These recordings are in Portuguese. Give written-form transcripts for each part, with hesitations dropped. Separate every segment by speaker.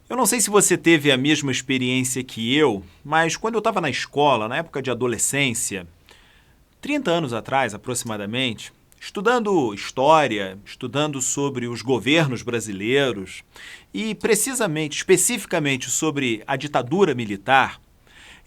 Speaker 1: Eu não sei se você teve a mesma experiência que eu, mas quando eu estava na escola, na época de adolescência, 30 anos atrás aproximadamente, estudando história, estudando sobre os governos brasileiros e precisamente, especificamente sobre a ditadura militar,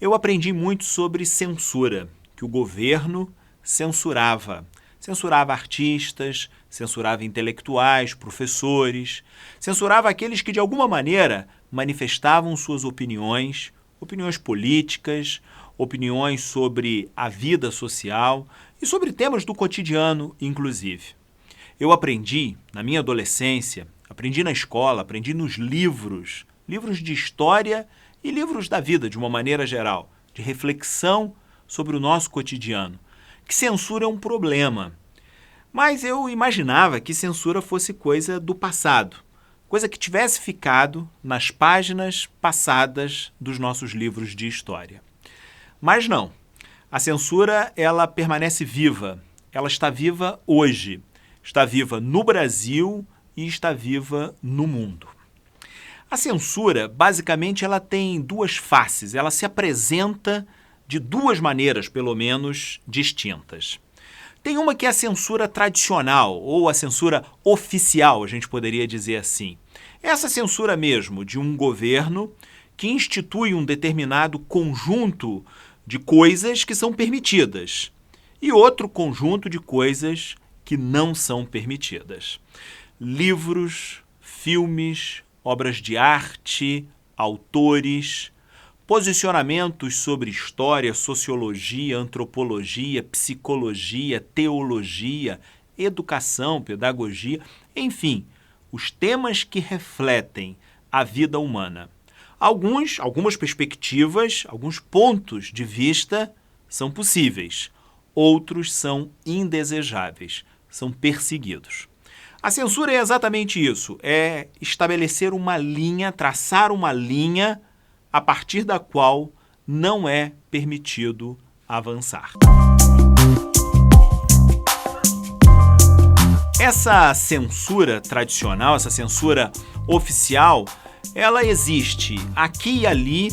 Speaker 1: eu aprendi muito sobre censura, que o governo censurava. Censurava artistas, censurava intelectuais, professores, censurava aqueles que de alguma maneira manifestavam suas opiniões, opiniões políticas, opiniões sobre a vida social e sobre temas do cotidiano, inclusive. Eu aprendi, na minha adolescência, aprendi na escola, aprendi nos livros, livros de história e livros da vida de uma maneira geral, de reflexão sobre o nosso cotidiano, que censura é um problema. Mas eu imaginava que censura fosse coisa do passado, coisa que tivesse ficado nas páginas passadas dos nossos livros de história. Mas não. A censura, ela permanece viva. Ela está viva hoje. Está viva no Brasil e está viva no mundo. A censura, basicamente, ela tem duas faces. Ela se apresenta de duas maneiras, pelo menos, distintas. Tem uma que é a censura tradicional, ou a censura oficial, a gente poderia dizer assim. Essa censura mesmo de um governo que institui um determinado conjunto de coisas que são permitidas e outro conjunto de coisas que não são permitidas. Livros, filmes, obras de arte, autores, posicionamentos sobre história, sociologia, antropologia, psicologia, teologia, educação, pedagogia, enfim, os temas que refletem a vida humana. Algumas perspectivas, alguns pontos de vista são possíveis, outros são indesejáveis, são perseguidos. A censura é exatamente isso, é estabelecer uma linha, traçar uma linha a partir da qual não é permitido avançar. Essa censura tradicional, essa censura oficial, ela existe aqui e ali.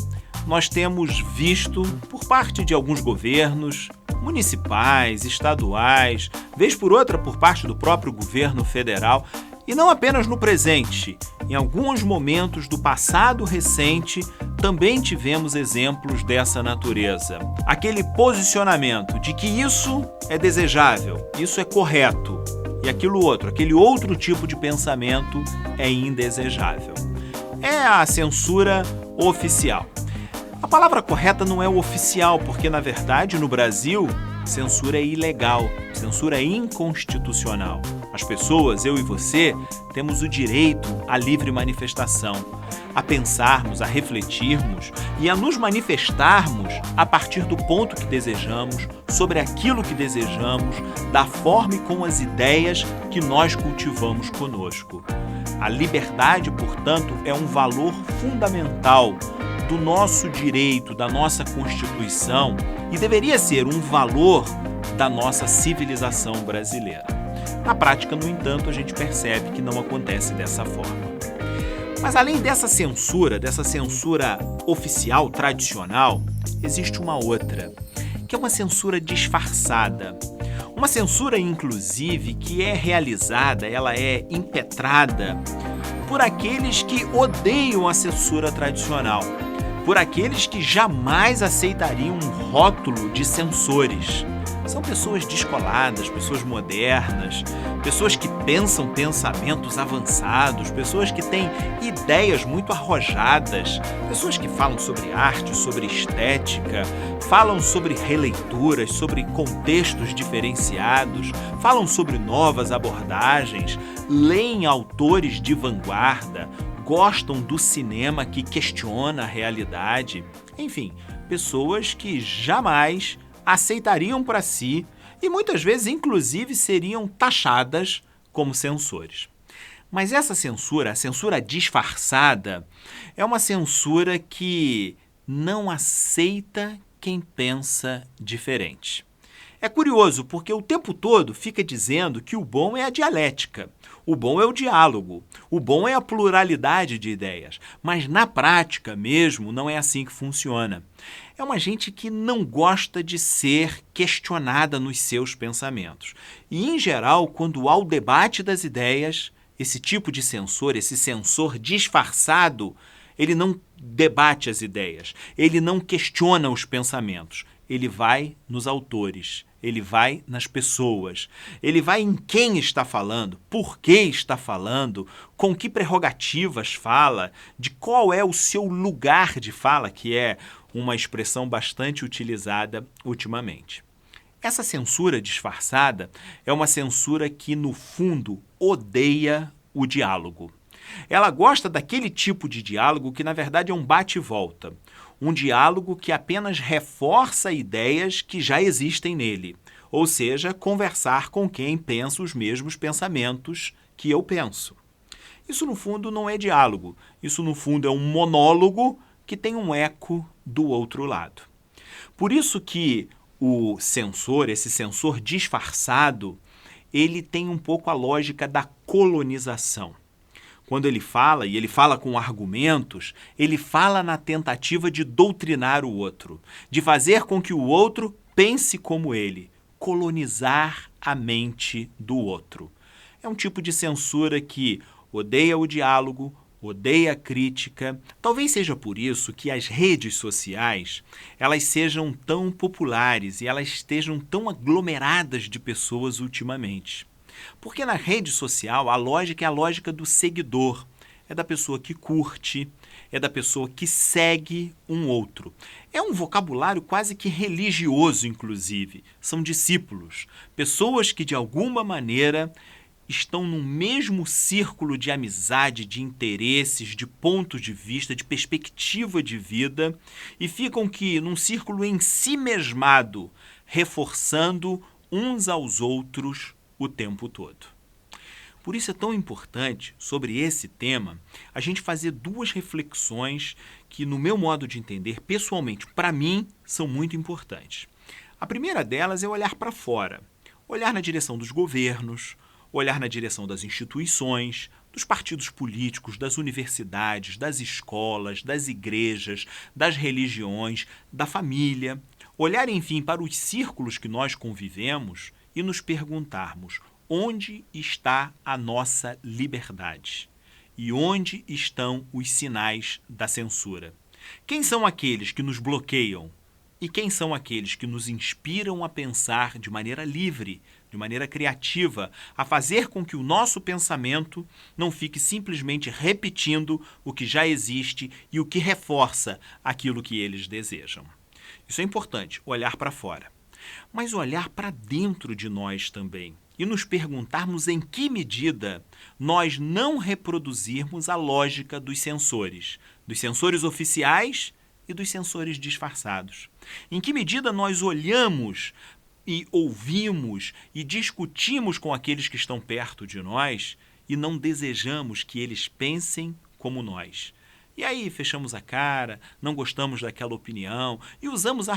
Speaker 1: Nós temos visto por parte de alguns governos municipais, estaduais, vez por outra por parte do próprio governo federal, e não apenas no presente. Em alguns momentos do passado recente também tivemos exemplos dessa natureza. Aquele posicionamento de que isso é desejável, isso é correto, e aquele outro tipo de pensamento é indesejável. É a censura oficial. A palavra correta não é o oficial, porque, na verdade, no Brasil, censura é ilegal, censura é inconstitucional. As pessoas, eu e você, temos o direito à livre manifestação, a pensarmos, a refletirmos e a nos manifestarmos a partir do ponto que desejamos, sobre aquilo que desejamos, da forma e com as ideias que nós cultivamos conosco. A liberdade, portanto, é um valor fundamental do nosso direito, da nossa Constituição, e deveria ser um valor da nossa civilização brasileira. Na prática, no entanto, a gente percebe que não acontece dessa forma. Mas além dessa censura oficial, tradicional, existe uma outra, que é uma censura disfarçada. Uma censura, inclusive, que é realizada, ela é impetrada por aqueles que odeiam a censura tradicional, por aqueles que jamais aceitariam um rótulo de censores. São pessoas descoladas, pessoas modernas, pessoas que pensam pensamentos avançados, pessoas que têm ideias muito arrojadas, pessoas que falam sobre arte, sobre estética, falam sobre releituras, sobre contextos diferenciados, falam sobre novas abordagens, leem autores de vanguarda, gostam do cinema que questiona a realidade. Enfim, pessoas que jamais aceitariam para si e muitas vezes, inclusive, seriam taxadas como censores. Mas essa censura, a censura disfarçada, é uma censura que não aceita quem pensa diferente. É curioso, porque o tempo todo fica dizendo que o bom é a dialética, o bom é o diálogo, o bom é a pluralidade de ideias. Mas na prática mesmo não é assim que funciona. É uma gente que não gosta de ser questionada nos seus pensamentos. E, em geral, quando há o debate das ideias, esse tipo de censor, esse censor disfarçado, ele não debate as ideias, ele não questiona os pensamentos, ele vai nos autores, ele vai nas pessoas, ele vai em quem está falando, por que está falando, com que prerrogativas fala, de qual é o seu lugar de fala, que é uma expressão bastante utilizada ultimamente. Essa censura disfarçada é uma censura que, no fundo, odeia o diálogo. Ela gosta daquele tipo de diálogo que, na verdade, é um bate e volta. Um diálogo que apenas reforça ideias que já existem nele. Ou seja, conversar com quem pensa os mesmos pensamentos que eu penso. Isso, no fundo, não é diálogo. Isso, no fundo, é um monólogo que tem um eco do outro lado. Por isso que o censor, esse censor disfarçado, ele tem um pouco a lógica da colonização. Quando ele fala, e ele fala com argumentos, ele fala na tentativa de doutrinar o outro, de fazer com que o outro pense como ele, colonizar a mente do outro. É um tipo de censura que odeia o diálogo, odeia a crítica. Talvez seja por isso que as redes sociais elas sejam tão populares e elas estejam tão aglomeradas de pessoas ultimamente. Porque na rede social a lógica é a lógica do seguidor. É da pessoa que curte, é da pessoa que segue um outro. É um vocabulário quase que religioso, inclusive. São discípulos, pessoas que de alguma maneira estão no mesmo círculo de amizade, de interesses, de pontos de vista, de perspectiva de vida e ficam num círculo em si mesmado, reforçando uns aos outros o tempo todo. Por isso é tão importante, sobre esse tema, a gente fazer duas reflexões que, no meu modo de entender, pessoalmente, para mim, são muito importantes. A primeira delas é olhar para fora, olhar na direção dos governos, olhar na direção das instituições, dos partidos políticos, das universidades, das escolas, das igrejas, das religiões, da família. Olhar, enfim, para os círculos que nós convivemos e nos perguntarmos onde está a nossa liberdade e onde estão os sinais da censura. Quem são aqueles que nos bloqueiam e quem são aqueles que nos inspiram a pensar de maneira livre, de maneira criativa, a fazer com que o nosso pensamento não fique simplesmente repetindo o que já existe e o que reforça aquilo que eles desejam. Isso é importante, olhar para fora. Mas olhar para dentro de nós também e nos perguntarmos em que medida nós não reproduzirmos a lógica dos censores oficiais e dos censores disfarçados. Em que medida nós olhamos e ouvimos e discutimos com aqueles que estão perto de nós e não desejamos que eles pensem como nós. E aí fechamos a cara, não gostamos daquela opinião e usamos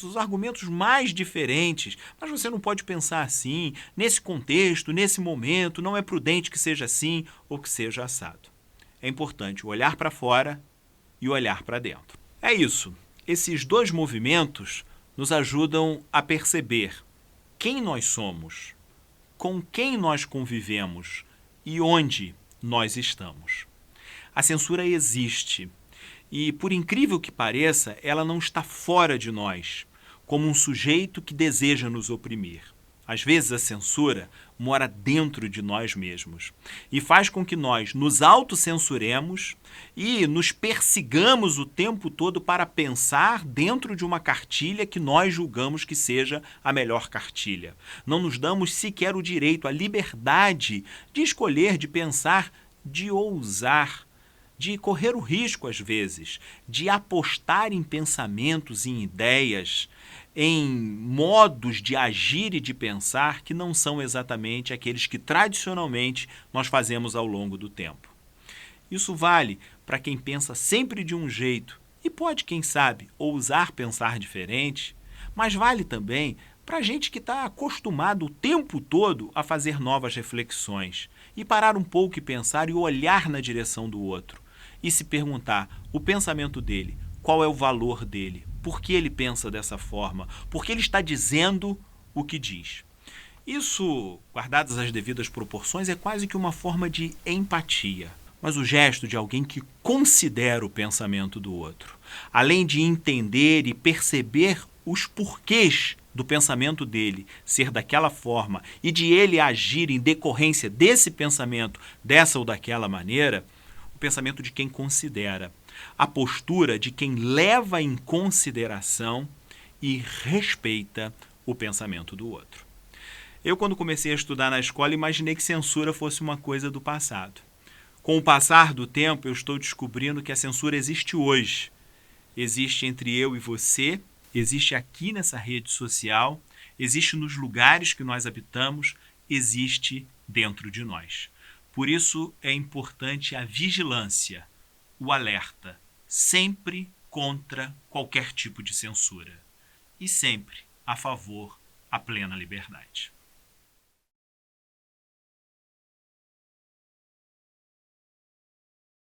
Speaker 1: os argumentos mais diferentes. Mas você não pode pensar assim, nesse contexto, nesse momento, não é prudente que seja assim ou que seja assado. É importante olhar para fora e olhar para dentro. É isso. Esses dois movimentos nos ajudam a perceber quem nós somos, com quem nós convivemos e onde nós estamos. A censura existe e, por incrível que pareça, ela não está fora de nós, como um sujeito que deseja nos oprimir. Às vezes a censura mora dentro de nós mesmos e faz com que nós nos autocensuremos e nos persigamos o tempo todo para pensar dentro de uma cartilha que nós julgamos que seja a melhor cartilha. Não nos damos sequer o direito, a liberdade de escolher, de pensar, de ousar, de correr o risco, às vezes, de apostar em pensamentos, em ideias, em modos de agir e de pensar que não são exatamente aqueles que tradicionalmente nós fazemos ao longo do tempo. Isso vale para quem pensa sempre de um jeito e pode, quem sabe, ousar pensar diferente, mas vale também para gente que está acostumado o tempo todo a fazer novas reflexões e parar um pouco e pensar e olhar na direção do outro e se perguntar o pensamento dele, qual é o valor dele, por que ele pensa dessa forma, por que ele está dizendo o que diz. Isso, guardadas as devidas proporções, é quase que uma forma de empatia, mas o gesto de alguém que considera o pensamento do outro, além de entender e perceber os porquês do pensamento dele ser daquela forma e de ele agir em decorrência desse pensamento, dessa ou daquela maneira, o pensamento de quem considera, a postura de quem leva em consideração e respeita o pensamento do outro. Eu, quando comecei a estudar na escola, imaginei que censura fosse uma coisa do passado. Com o passar do tempo, eu estou descobrindo que a censura existe hoje. Existe entre eu e você, existe aqui nessa rede social, existe nos lugares que nós habitamos, existe dentro de nós. Por isso é importante a vigilância, o alerta, sempre contra qualquer tipo de censura e sempre a favor da plena liberdade.